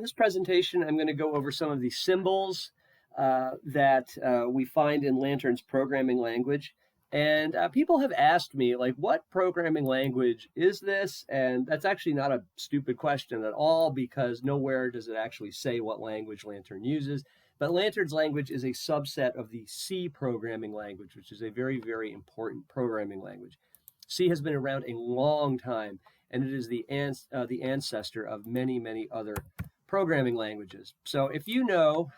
this presentation, I'm going to go over some of the symbols that we find in Lantern's programming language. And people have asked me, like, what programming language is this? And that's actually not a stupid question at all, because nowhere does it actually say what language Lantern uses. But Lantern's language is a subset of the C programming language, which is a very, very important programming language. C has been around a long time, and it is the ancestor of many, many other programming languages. So if you know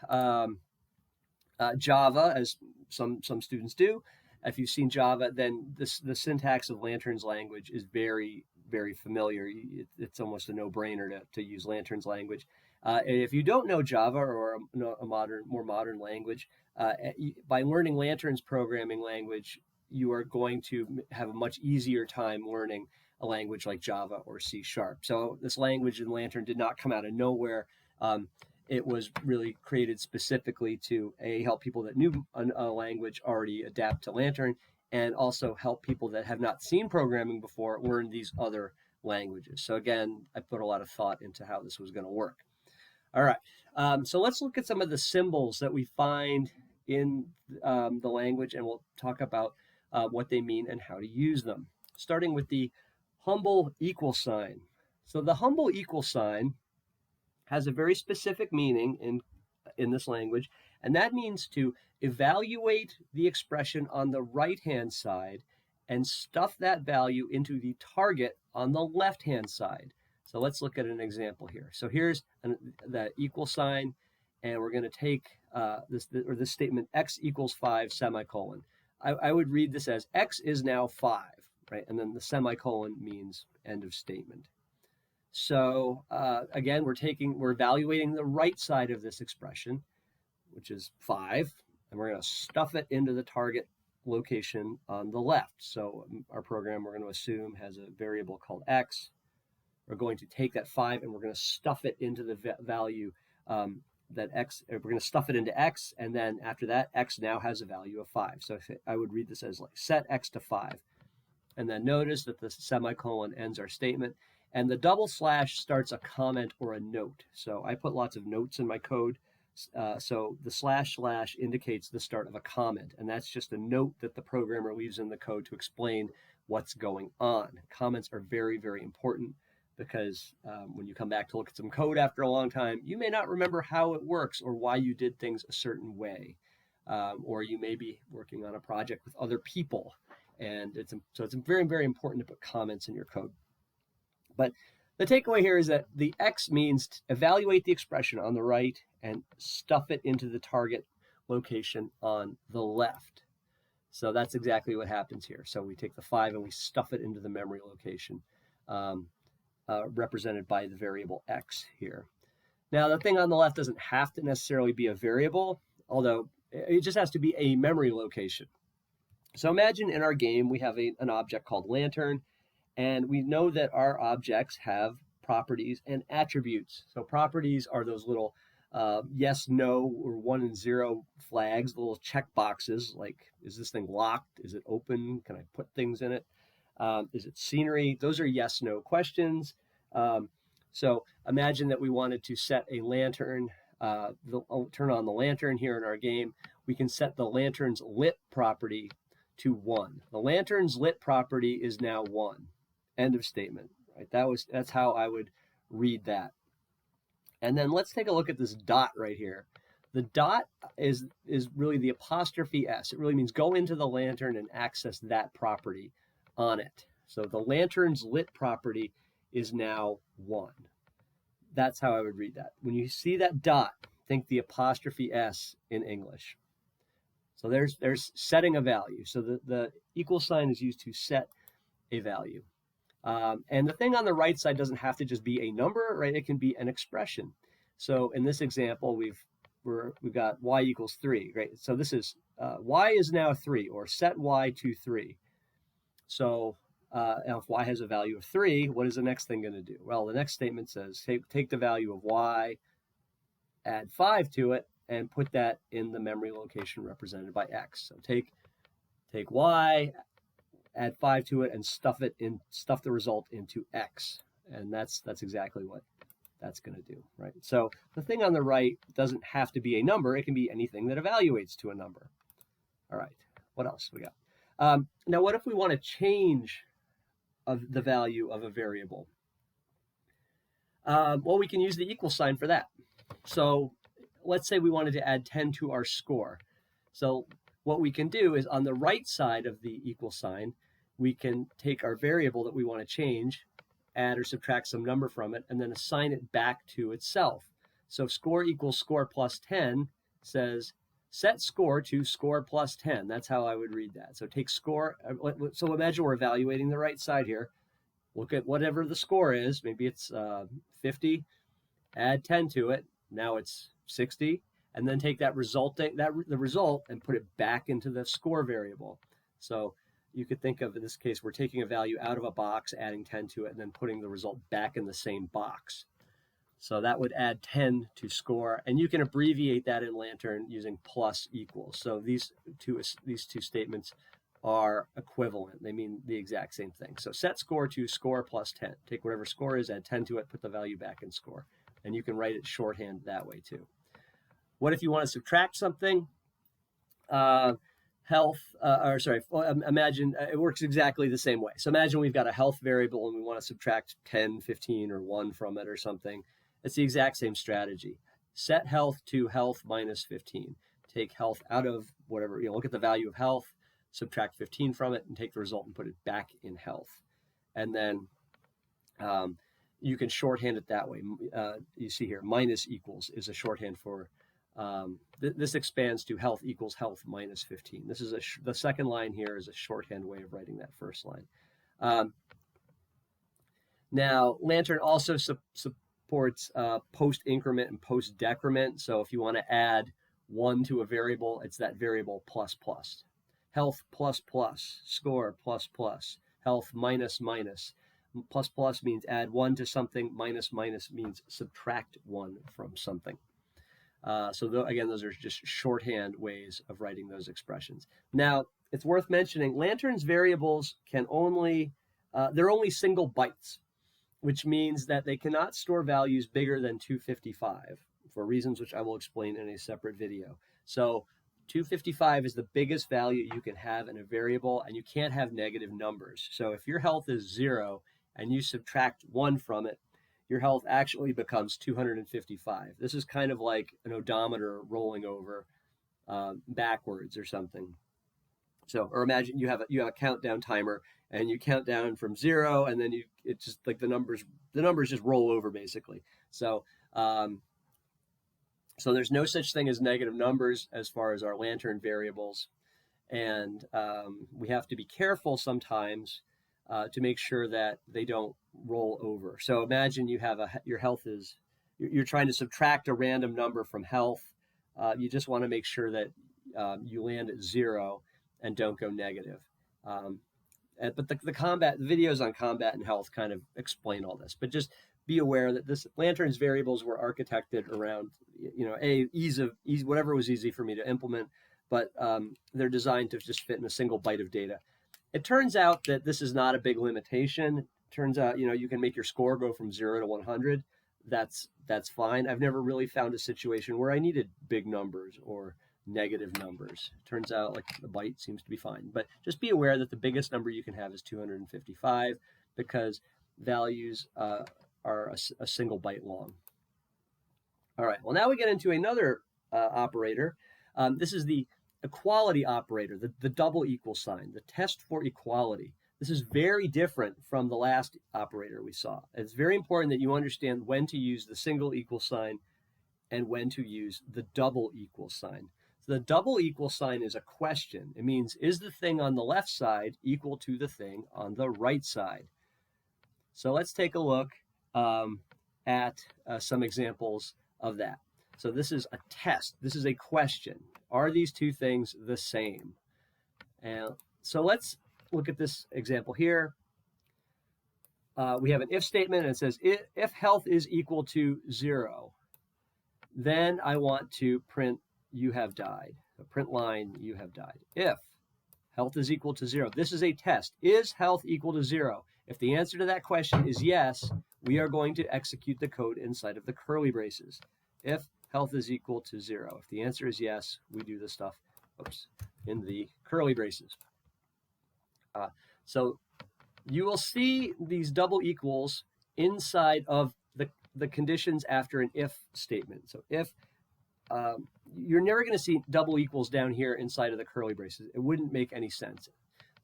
Java, as some students do, if you've seen Java, then the syntax of Lantern's language is very, very familiar. It's almost a no-brainer to use Lantern's language. If you don't know Java or a more modern language, by learning Lantern's programming language, you are going to have a much easier time learning a language like Java or C#. So this language in Lantern did not come out of nowhere. It was really created specifically to help people that knew a language already adapt to Lantern, and also help people that have not seen programming before learn these other languages. So again, I put a lot of thought into how this was going to work. All right, so let's look at some of the symbols that we find in the language, and we'll talk about what they mean and how to use them. Starting with the humble equal sign. So the humble equal sign has a very specific meaning in this language, and that means to evaluate the expression on the right-hand side and stuff that value into the target on the left-hand side. So let's look at an example here. So here's the equal sign, and we're going to take this statement, x equals 5, semicolon. I would read this as x is now 5, right? And then the semicolon means end of statement. So again, we're evaluating the right side of this expression, which is 5, and we're going to stuff it into the target location on the left. So our program, we're going to assume, has a variable called x. We're going to take that 5 and we're going to stuff it into the value that x, we're going to stuff it into x, and then after that, x now has a value of 5. So I would read this as like set x to 5. And then notice that the semicolon ends our statement, and the double slash starts a comment or a note. So I put lots of notes in my code. So the / indicates the start of a comment, and that's just a note that the programmer leaves in the code to explain what's going on. Comments are very, very important, because when you come back to look at some code after a long time, you may not remember how it works or why you did things a certain way. Or you may be working on a project with other people, and it's very, very important to put comments in your code. But the takeaway here is that the X means to evaluate the expression on the right and stuff it into the target location on the left. So that's exactly what happens here. So we take the 5 and we stuff it into the memory location, represented by the variable X here. Now, the thing on the left doesn't have to necessarily be a variable, although it just has to be a memory location. So imagine in our game we have an object called Lantern, and we know that our objects have properties and attributes. So properties are those little yes, no, or 1 and 0 flags, the little check boxes, like, is this thing locked? Is it open? Can I put things in it? Is it scenery? Those are yes, no questions. So imagine that we wanted to set a lantern, turn on the lantern here in our game. We can set the lantern's lit property to 1. The lantern's lit property is now 1. End of statement. Right? That's how I would read that. And then let's take a look at this dot right here. The dot is really the apostrophe S. It really means go into the lantern and access that property on it. So the lantern's lit property is now 1. That's how I would read that. When you see that dot, think the apostrophe S in English. So there's setting a value. So the equal sign is used to set a value. And the thing on the right side doesn't have to just be a number, right? It can be an expression. So in this example, we've got y equals 3, right? So this is y is now 3, or set y to 3. So now if y has a value of 3, what is the next thing going to do? Well, the next statement says take the value of y, add 5 to it, and put that in the memory location represented by x. So take y, add 5 to it, and stuff the result into x. And that's exactly what that's going to do, right? So the thing on the right doesn't have to be a number. It can be anything that evaluates to a number. All right, what else we got? Now, what if we want to change the value of a variable? Well, we can use the equal sign for that. So let's say we wanted to add 10 to our score. So what we can do is on the right side of the equal sign, we can take our variable that we want to change, add or subtract some number from it, and then assign it back to itself. So score equals score plus 10 says set score to score plus 10. That's how I would read that. So take score. So imagine we're evaluating the right side here. Look at whatever the score is. Maybe it's 50. Add 10 to it. Now it's 60. And then take the result and put it back into the score variable. So you could think of, in this case, we're taking a value out of a box, adding 10 to it, and then putting the result back in the same box. So that would add 10 to score, and you can abbreviate that in Lantern using plus equals. So these two statements are equivalent. They mean the exact same thing. So set score to score plus 10. Take whatever score is, add 10 to it, put the value back in score. And you can write it shorthand that way too. What if you want to subtract something? Imagine it works exactly the same way. So imagine we've got a health variable and we want to subtract 10, 15, or 1 from it or something. It's the exact same strategy. Set health to health minus 15. Take health out of whatever, look at the value of health, subtract 15 from it, and take the result and put it back in health. And then you can shorthand it that way. You see here, minus equals is a shorthand for, this expands to health equals health minus 15. This is the second line here is a shorthand way of writing that first line. Now, Lantern also supports post-increment and post-decrement. So if you want to add 1 to a variable, it's that variable plus plus. Health plus plus, score plus plus, health minus minus. Plus plus means add 1 to something, minus minus means subtract 1 from something. Again, those are just shorthand ways of writing those expressions. Now, it's worth mentioning, Lantern's variables they're only single bytes, which means that they cannot store values bigger than 255 for reasons which I will explain in a separate video. So 255 is the biggest value you can have in a variable, and you can't have negative numbers. So if your health is 0 and you subtract 1 from it, your health actually becomes 255. This is kind of like an odometer rolling over backwards or something. So, or imagine you have a countdown timer and you count down from 0, and then it's just like the numbers just roll over basically. So, so there's no such thing as negative numbers as far as our Lantern variables, and we have to be careful sometimes to make sure that they don't roll over. So imagine you have your health is, you're trying to subtract a random number from health. You just want to make sure that you land at 0 and don't go negative. But the videos on combat and health kind of explain all this. But just be aware that Lantern's variables were architected around, ease, whatever was easy for me to implement, but they're designed to just fit in a single byte of data. It turns out that this is not a big limitation. It turns out, you can make your score go from 0 to 100. That's fine. I've never really found a situation where I needed big numbers or negative numbers. Turns out like the byte seems to be fine. But just be aware that the biggest number you can have is 255 because values are a single byte long. All right, well, now we get into another operator. This is the equality operator, the double equal sign, the test for equality. This is very different from the last operator we saw. It's very important that you understand when to use the single equal sign and when to use the double equal sign. So the double equal sign is a question. It means, is the thing on the left side equal to the thing on the right side? So let's take a look at some examples of that. So this is a test. This is a question. Are these two things the same? And so let's look at this example here. We have an if statement, and it says, if health is equal to 0, then I want to print you have died. A print line, you have died. If health is equal to 0, this is a test. Is health equal to 0? If the answer to that question is yes, we are going to execute the code inside of the curly braces. If health is equal to 0. If the answer is yes, we do the stuff in the curly braces. So you will see these double equals inside of the conditions after an if statement. So if you're never going to see double equals down here inside of the curly braces. It wouldn't make any sense.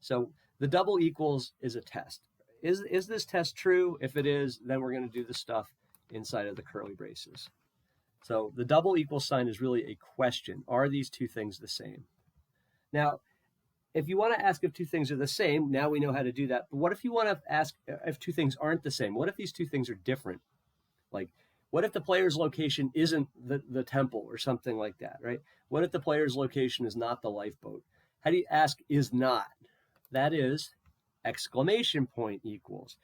So the double equals is a test. Is this test true? If it is, then we're going to do the stuff inside of the curly braces. So the double equal sign is really a question. Are these two things the same? Now, if you want to ask if two things are the same, now we know how to do that. But what if you want to ask if two things aren't the same? What if these two things are different? Like, what if the player's location isn't the temple or something like that, right? What if the player's location is not the lifeboat? How do you ask is not? That is exclamation point equals.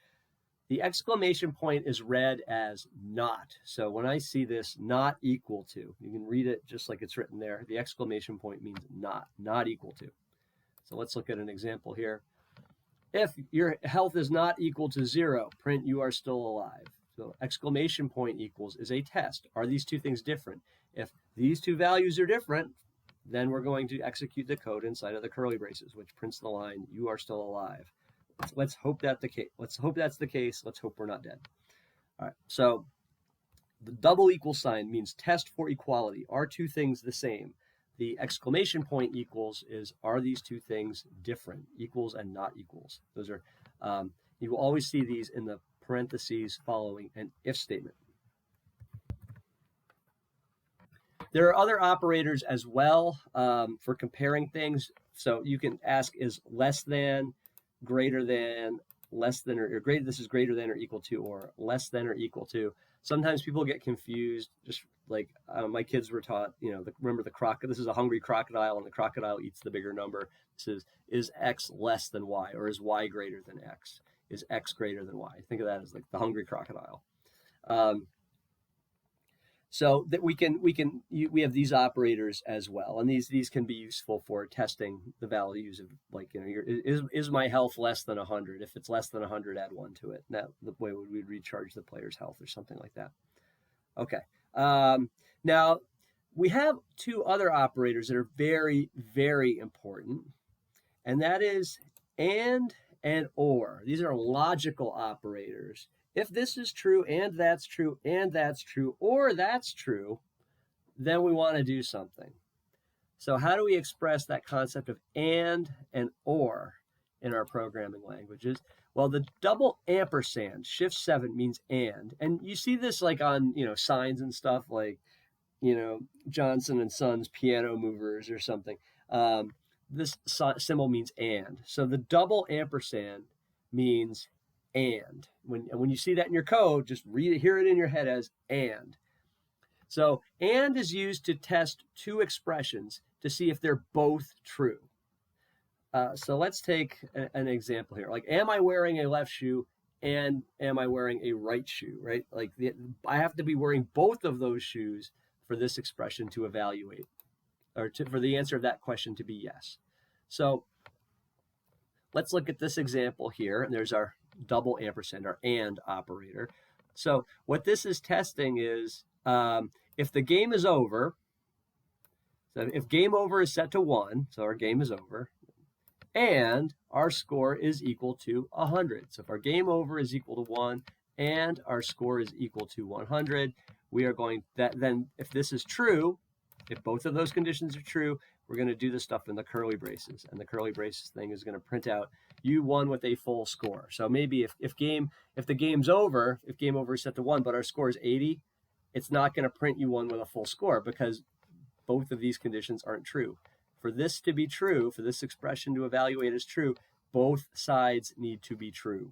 The exclamation point is read as not. So when I see this not equal to, you can read it just like it's written there. The exclamation point means not equal to. So let's look at an example here. If your health is not equal to 0, print you are still alive. So exclamation point equals is a test. Are these two things different? If these two values are different, then we're going to execute the code inside of the curly braces, which prints the line, you are still alive. Let's hope that's the case. Let's hope that's the case. Let's hope we're not dead. All right, so the double equal sign means test for equality. Are two things the same? The exclamation point equals is, are these two things different? Equals and not equals. Those are, you will always see these in the parentheses following an if statement. There are other operators as well for comparing things. So you can ask is less than, greater than, less than, or greater, this is greater than or equal to, or less than or equal to. Sometimes people get confused, just like my kids were taught, remember the crocodile, this is a hungry crocodile and the crocodile eats the bigger number. This is X less than Y, or is Y greater than X? Is X greater than Y? Think of that as like the hungry crocodile. So that we have these operators as well, and these can be useful for testing the values of, like, is my health less than 100? If it's less than 100, add 1 to it. That the way we'd recharge the player's health or something like that. Okay. Now we have two other operators that are very, very important, and that is and or. These are logical operators. If this is true, and that's true, or that's true, then we want to do something. So how do we express that concept of and or in our programming languages? Well, the double ampersand, shift 7 means and you see this like on, signs and stuff like, Johnson and Sons piano movers or something. This symbol means and. So the double ampersand means and. When you see that in your code, just hear it in your head as and. So and is used to test two expressions to see if they're both true. So let's take an example here. Like, am I wearing a left shoe and am I wearing a right shoe, right? Like I have to be wearing both of those shoes for this expression to evaluate, or for the answer of that question to be yes. So let's look at this example here, and there's our double ampersand, our and operator. So what this is testing is if the game is over, so if game over is set to 1, so our game is over, and our score is equal to 100. So if our game over is equal to 1 and our score is equal to 100, we are going, then if this is true, if both of those conditions are true, we're going to do the stuff in the curly braces, and the curly braces thing is going to print out you won with a full score. So maybe if game over is set to 1 but our score is 80, it's not going to print you won with a full score because both of these conditions aren't true. For this to be true, for this expression to evaluate as true, both sides need to be true.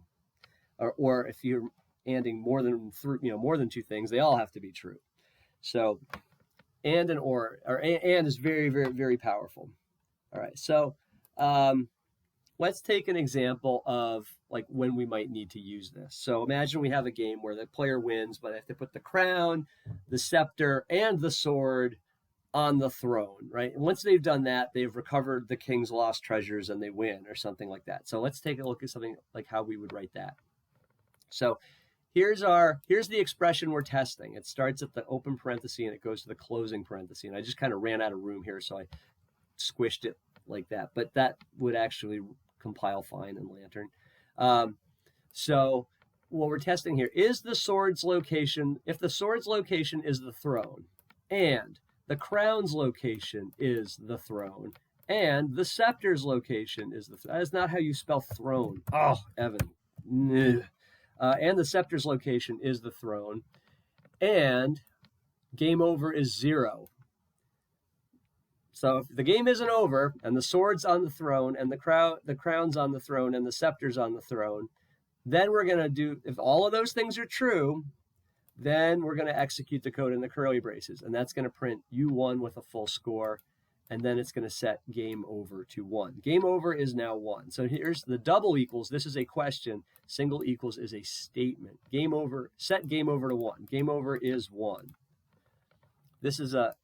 Or if you're anding more than two things, they all have to be true. So and and is very, very, very powerful. All right, so let's take an example of like when we might need to use this. So imagine we have a game where the player wins, but they have to put the crown, the scepter, and the sword on the throne, right? And once they've done that, they've recovered the king's lost treasures and they win, or something like that. So let's take a look at something like how we would write that. So here's the expression we're testing. It starts at the open parenthesis and it goes to the closing parenthesis. And I just kind of ran out of room here, so I squished it like that. But that would actually compile fine in Lantern. So what we're testing here is the sword's location. If the sword's location is the throne, and the crown's location is the throne, and the scepter's location is the that is not how you spell throne. Oh, Evan. And the scepter's location is the throne, and game over is 0. So if the game isn't over, and the sword's on the throne, and the crown's on the throne, and the scepter's on the throne, then we're going to do, if all of those things are true, then we're going to execute the code in the curly braces, and that's going to print you won with a full score, and then it's going to set game over to 1. Game over is now 1. So here's the double equals. This is a question. Single equals is a statement. Game over, set game over to 1. Game over is 1. This is a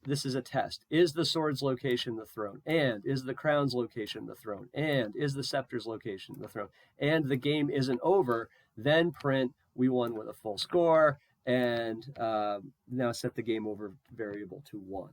test. Is the sword's location the throne? And is the crown's location the throne? And is the scepter's location the throne? And the game isn't over, then print we won with a full score, and now set the game over variable to 1.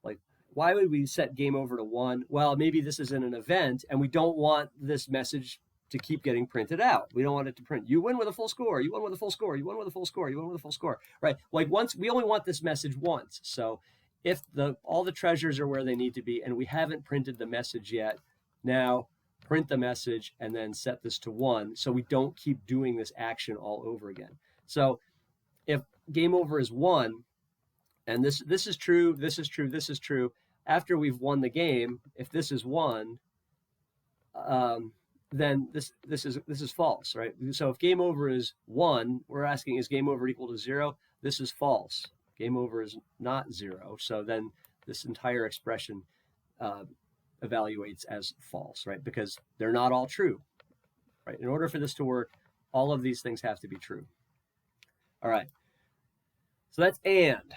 Like, why would we set game over to 1? Well, maybe this is in an event, and we don't want this message to keep getting printed out. We don't want it to print, you win with a full score, you won with a full score, you won with a full score, you won with a full score, right? Like once, we only want this message once. So if all the treasures are where they need to be and we haven't printed the message yet, now print the message and then set this to 1 so we don't keep doing this action all over again. So if game over is 1, and this is true, this is true, this is true, after we've won the game, if this is 1, then this is false, right? So if game over is 1, we're asking, is game over equal to 0? This is false. Game over is not 0. So then this entire expression evaluates as false, right? Because they're not all true, right? In order for this to work, all of these things have to be true. All right. So that's and.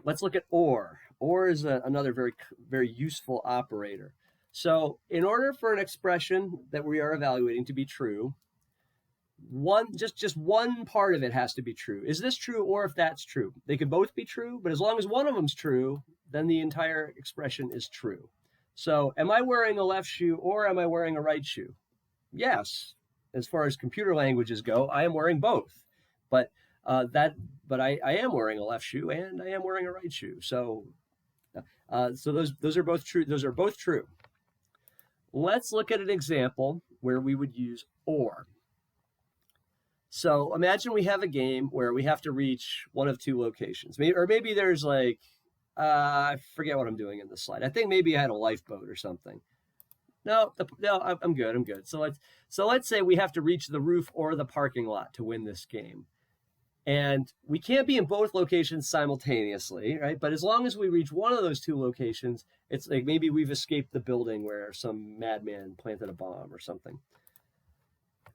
Let's look at or. Or is another very, very useful operator. So in order for an expression that we are evaluating to be true, just one part of it has to be true. Is this true or if that's true? They could both be true, but as long as one of them's true, then the entire expression is true. So am I wearing a left shoe or am I wearing a right shoe? Yes. As far as computer languages go, I am wearing both. But I am wearing a left shoe and I am wearing a right shoe. So those are both true. Those are both true. Let's look at an example where we would use or. So imagine we have a game where we have to reach one of 2 locations. Maybe there's like, I forget what I'm doing in this slide. I think maybe I had a lifeboat or something. No, I'm good. So let's say we have to reach the roof or the parking lot to win this game. And we can't be in both locations simultaneously, right? But as long as we reach one of those 2 locations, it's like maybe we've escaped the building where some madman planted a bomb or something.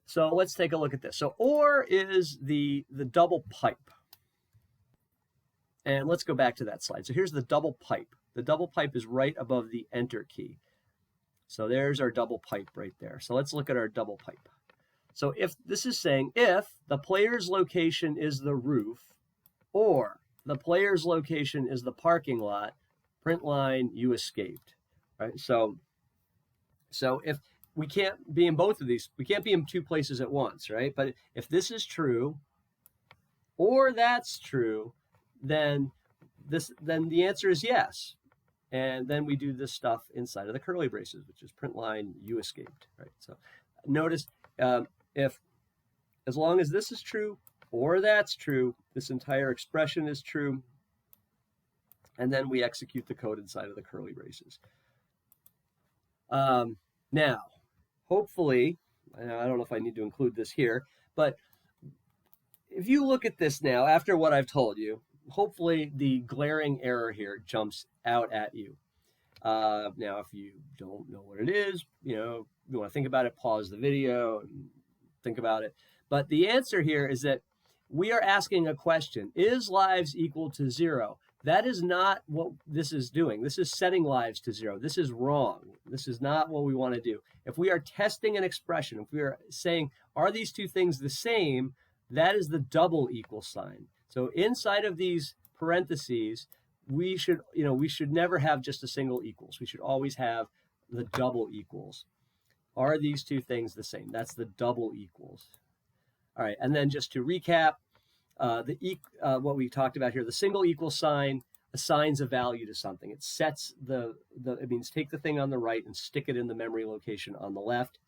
So let's take a look at this. So or is the double pipe. And let's go back to that slide. So here's the double pipe. The double pipe is right above the enter key. So there's our double pipe right there. So let's look at our double pipe. So if this is saying if the player's location is the roof or the player's location is the parking lot, print line, you escaped, right? So if we can't be in both of these, we can't be in 2 places at once, right? But if this is true or that's true, then the answer is yes. And then we do this stuff inside of the curly braces, which is print line, you escaped, right? So notice if as long as this is true or that's true, this entire expression is true, and then we execute the code inside of the curly braces. Now, hopefully, I don't know if I need to include this here, but if you look at this now, after what I've told you, hopefully the glaring error here jumps out at you. Now, if you don't know what it is, you want to think about it, pause the video and think about it. But the answer here is that we are asking a question. Is lives equal to 0? That is not what this is doing. This is setting lives to 0. This is wrong. This is not what we want to do. If we are testing an expression, if we are saying, are these 2 things the same? That is the double equal sign. So inside of these parentheses, we should never have just a single equals. We should always have the double equals. Are these two things the same? That's the double equals. All right, and then just to recap, what we talked about here, the single equal sign assigns a value to something. It sets it means take the thing on the right and stick it in the memory location on the left.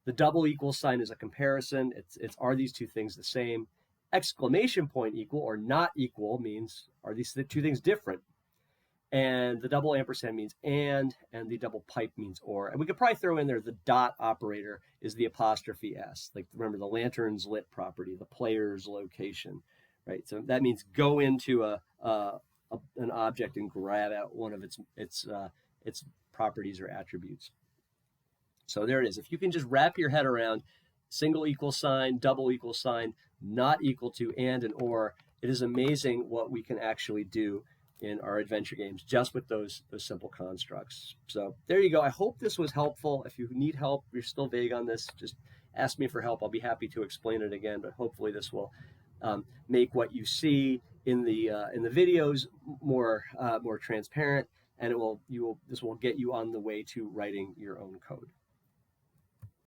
The double equal sign is a comparison. It's are these two things the same? Exclamation point equal or not equal means are these the two things different? And the double ampersand means and the double pipe means or. And we could probably throw in there the dot operator is the apostrophe S. Like remember the lantern's lit property, the player's location, right? So that means go into an object and grab out one of its properties or attributes. So there it is. If you can just wrap your head around single equal sign, double equal sign, not equal to, and or, it is amazing what we can actually do in our adventure games just with those simple constructs. So there you go. I hope this was helpful. If you need help, you're still vague on this, just ask me for help. I'll be happy to explain it again, but hopefully this will make what you see in the videos more transparent, and this will get you on the way to writing your own code.